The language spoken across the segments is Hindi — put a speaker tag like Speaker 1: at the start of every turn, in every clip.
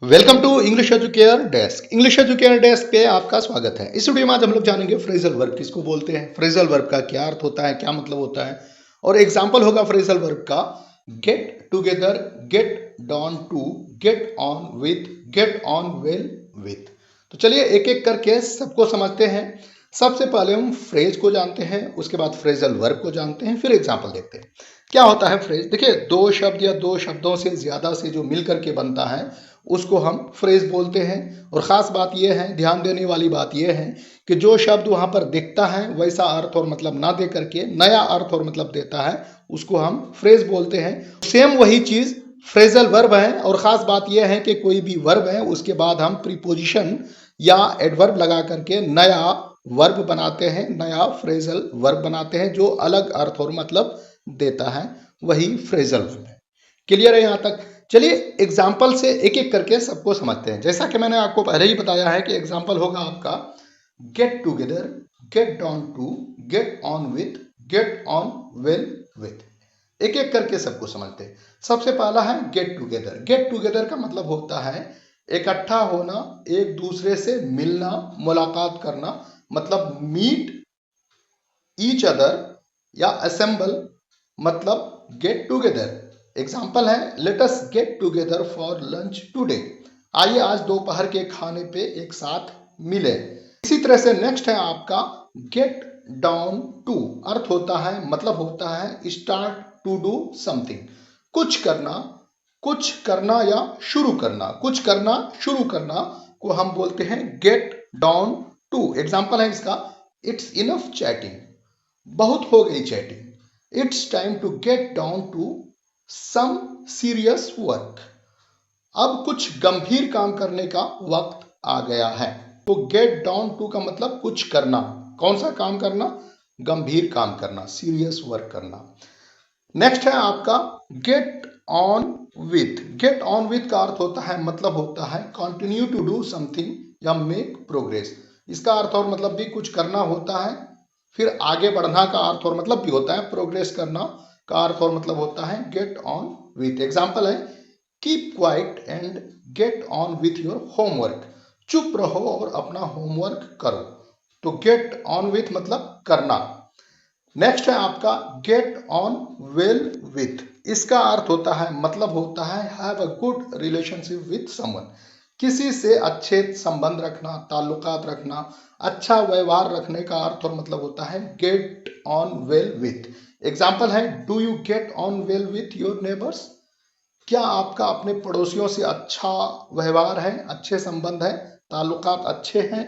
Speaker 1: Welcome to English Educare Desk. English Educare Desk पे आपका स्वागत है। इस वीडियो में आज हम लोग जानेंगे फ्रेजल वर्ब किसको बोलते हैं, फ्रेजल वर्ब का क्या अर्थ होता है, क्या मतलब होता है, और एग्जाम्पल होगा फ्रेजल वर्ब का get together, get down to, get on with, get on well with. तो चलिए एक एक करके सबको समझते हैं। सबसे पहले हम फ्रेज को जानते हैं, उसके बाद फ्रेजल वर्ब को जानते हैं, फिर एग्जाम्पल देखते हैं। क्या होता है फ्रेज? देखिए, दो शब्द या दो शब्दों से ज्यादा से जो मिल करके बनता है उसको हम फ्रेज बोलते हैं। और ख़ास बात यह है, ध्यान देने वाली बात यह है कि जो शब्द वहाँ पर दिखता है वैसा अर्थ और मतलब ना दे करके नया अर्थ और मतलब देता है उसको हम फ्रेज बोलते हैं। सेम वही चीज़ फ्रेजल वर्ब है। और ख़ास बात यह है कि कोई भी वर्ब है उसके बाद हम प्रीपोजिशन या एडवर्ब लगा करके नया वर्ब बनाते हैं, नया फ्रेजल वर्ब बनाते हैं जो अलग अर्थ और मतलब देता है, वही फ्रेजल वर्ब है। क्लियर है यहाँ तक? चलिए एग्जाम्पल से एक एक करके सबको समझते हैं। जैसा कि मैंने आपको पहले ही बताया है कि एग्जाम्पल होगा आपका get together, get down to, get on with, get on well with. एक एक करके सबको समझते हैं। सबसे पहला है गेट टुगेदर। गेट टुगेदर का मतलब होता है इकट्ठा होना, एक दूसरे से मिलना, मुलाकात करना, मतलब मीट ईच अदर या असेंबल, मतलब गेट टुगेदर। एग्जाम्पल है let us get together for lunch today. आइए आज दोपहर के खाने पे एक साथ मिले। इसी तरह से नेक्स्ट है आपका गेट डाउन टू। अर्थ होता है, मतलब होता है स्टार्ट टू डू समथिंग, कुछ करना या शुरू करना, कुछ करना शुरू करना को हम बोलते हैं गेट डाउन टू। एग्जाम्पल है इसका इट्स इनफ चैटिंग, बहुत हो गई chatting. It's time to get down to some serious work. अब कुछ गंभीर काम करने का वक्त आ गया है। तो गेट डाउन टू का मतलब कुछ करना। कौन सा काम करना? गंभीर काम करना, सीरियस वर्क करना। नेक्स्ट है आपका gate on with. Get on with का अर्थ होता है, मतलब होता है कंटिन्यू टू डू समथिंग या मेक प्रोग्रेस। इसका अर्थ और मतलब भी कुछ करना होता है, फिर आगे बढ़ना का अर्थ और मतलब भी होता है, प्रोग्रेस करना का अर्थ और मतलब होता है गेट ऑन विथ। एग्जाम्पल है keep quiet and gate on with your homework. चुप रहो और अपना होमवर्क करो। तो गेट ऑन विथ मतलब करना। नेक्स्ट है आपका गेट ऑन वेल विथ। इसका अर्थ होता है, मतलब होता है have a good relationship with someone. किसी से अच्छे संबंध रखना, ताल्लुकात रखना, अच्छा व्यवहार रखने का अर्थ और मतलब होता है get on well with. Example है do you get on well with your neighbours. क्या आपका अपने पड़ोसियों से अच्छा व्यवहार है, अच्छे संबंध है, ताल्लुकात अच्छे हैं?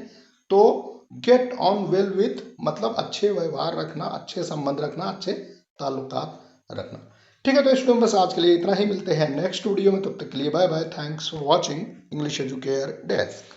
Speaker 1: तो गेट ऑन वेल विथ मतलब अच्छे व्यवहार रखना, अच्छे संबंध रखना, अच्छे ताल्लुकात रखना। ठीक है, तो इस वीडियो में बस आज के लिए इतना ही। मिलते हैं नेक्स्ट वीडियो में, तब तक के लिए bye bye. Thanks for watching English Educare desk.